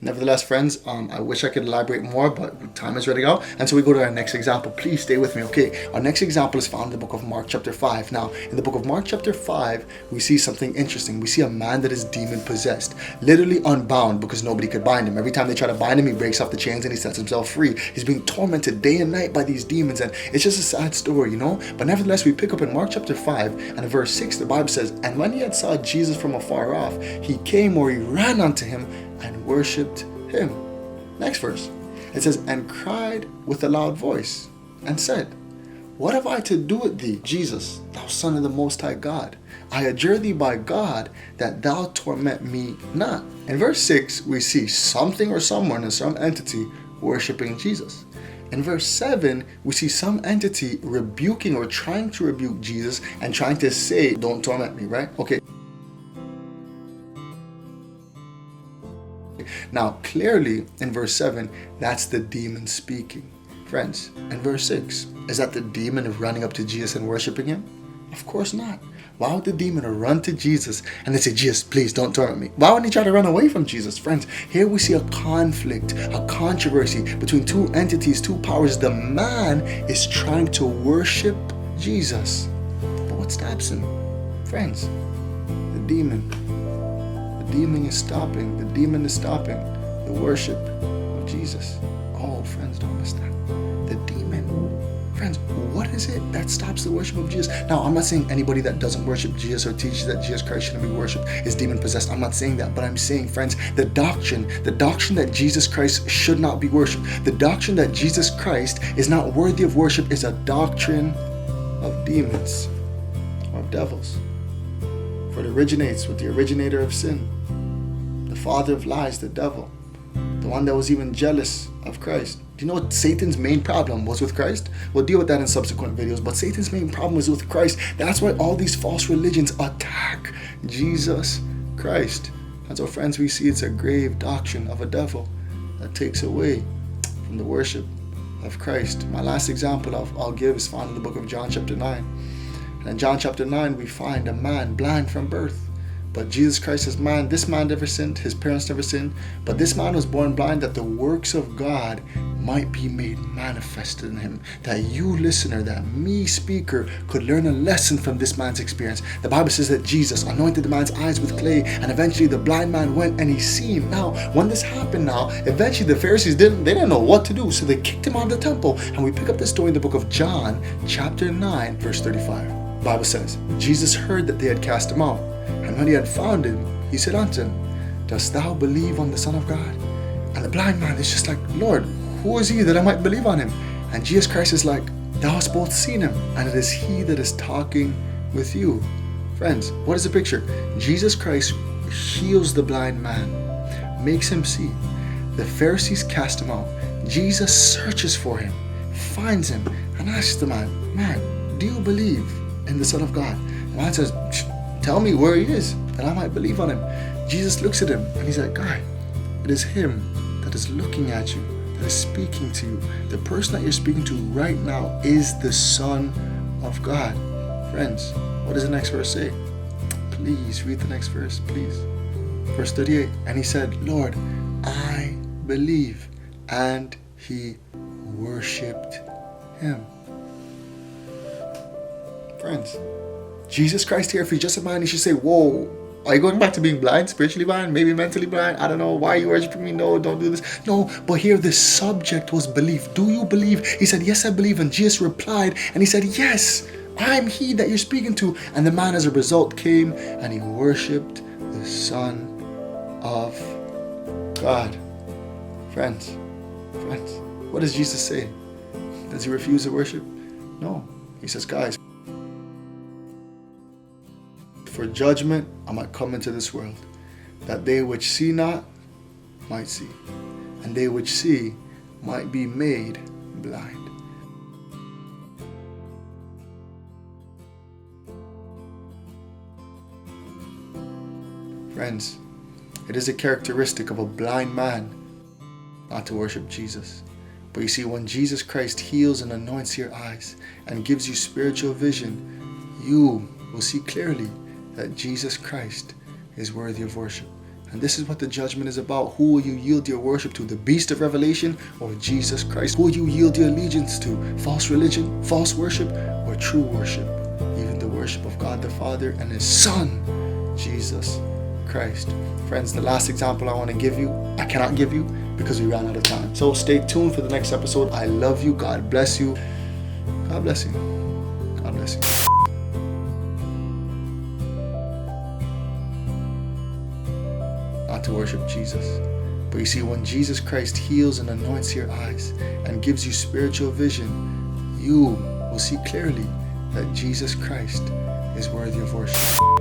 Nevertheless, friends, I wish I could elaborate more, but time is running out. And so we go to our next example. Please stay with me, okay? Our next example is found in the book of Mark chapter 5. Now, in the book of Mark chapter 5, we see something interesting. We see a man that is demon-possessed, literally unbound because nobody could bind him. Every time they try to bind him, he breaks off the chains and he sets himself free. He's being tormented day and night by these demons, and it's just a sad story, you know? But nevertheless, we pick up in Mark chapter 5, and in verse 6, the Bible says, "And when he had saw Jesus from afar off, he came, or he ran unto him and worshipped him." Next verse, it says, "And cried with a loud voice, and said, What have I to do with thee, Jesus, thou Son of the Most High God? I adjure thee by God that thou torment me not." In verse 6, we see something or someone or some entity worshiping Jesus. In verse 7, we see some entity rebuking or trying to rebuke Jesus and trying to say, "Don't torment me," right? Okay. Now, clearly, in verse 7, that's the demon speaking. Friends, in verse 6, is that the demon running up to Jesus and worshiping him? Of course not. Why would the demon run to Jesus and they say, "Jesus, please don't torment me"? Why wouldn't he try to run away from Jesus? Friends, here we see a conflict, a controversy between two entities, two powers. The man is trying to worship Jesus. But what stops him? Friends, the demon. The demon is stopping. The demon is stopping the worship of Jesus. Oh, friends, don't miss that. The demon. Friends, what is it that stops the worship of Jesus? Now, I'm not saying anybody that doesn't worship Jesus or teaches that Jesus Christ shouldn't be worshipped is demon-possessed. I'm not saying that, but I'm saying, friends, the doctrine that Jesus Christ should not be worshipped, the doctrine that Jesus Christ is not worthy of worship is a doctrine of demons or of devils. For it originates with the originator of sin, the father of lies, the devil, the one that was even jealous of Christ. Do you know what Satan's main problem was with Christ? We'll deal with that in subsequent videos, but Satan's main problem was with Christ. That's why all these false religions attack Jesus Christ. And so, friends, we see it's a grave doctrine of a devil that takes away from the worship of Christ. My last example I'll give is found in the book of John chapter 9. And in John chapter 9, we find a man blind from birth. But Jesus Christ is man. This man never sinned. His parents never sinned. But this man was born blind that the works of God might be made manifested in him. That you, listener, that me, speaker, could learn a lesson from this man's experience. The Bible says that Jesus anointed the man's eyes with clay, and eventually the blind man went and he seen. Now, when this happened eventually the Pharisees didn't know what to do, so they kicked him out of the temple. And we pick up the story in the book of John, chapter 9, verse 35. The Bible says, "Jesus heard that they had cast him out. And when he had found him, he said unto him, Dost thou believe on the Son of God?" And the blind man is just like, "Lord, who is he that I might believe on him?" And Jesus Christ is like, "Thou hast both seen him, and it is he that is talking with you." Friends, what is the picture? Jesus Christ heals the blind man, makes him see. The Pharisees cast him out. Jesus searches for him, finds him, and asks the man, "Man, do you believe in the Son of God?" The man says, "Tell me where he is, that I might believe on him." Jesus looks at him and he's like, "Guy, it is him that is looking at you, that is speaking to you. The person that you're speaking to right now is the Son of God." Friends, what does the next verse say? Please read the next verse, please. Verse 38, "And he said, Lord, I believe." And he worshipped him. Friends, Jesus Christ here, if he's just a man, he should say, "Whoa, are you going back to being blind, spiritually blind, maybe mentally blind? I don't know. Why are you worshiping me? No, don't do this." No, but here the subject was belief. Do you believe? He said, "Yes, I believe." And Jesus replied, and he said, "Yes, I'm he that you're speaking to." And the man, as a result, came and he worshipped the Son of God. Friends, what does Jesus say? Does he refuse to worship? No. He says, "Guys, for judgment I might come into this world, that they which see not might see, and they which see might be made blind." Friends, it is a characteristic of a blind man not to worship Jesus. But you see, when Jesus Christ heals and anoints your eyes and gives you spiritual vision, you will see clearly that Jesus Christ is worthy of worship. And this is what the judgment is about. Who will you yield your worship to? The beast of Revelation or Jesus Christ? Who will you yield your allegiance to? False religion, false worship, or true worship? Even the worship of God the Father and His Son, Jesus Christ. Friends, the last example I want to give you, I cannot give you because we ran out of time. So stay tuned for the next episode. I love you. God bless you. God bless you. God bless you. Not to worship Jesus. But you see, when Jesus Christ heals and anoints your eyes and gives you spiritual vision, you will see clearly that Jesus Christ is worthy of worship.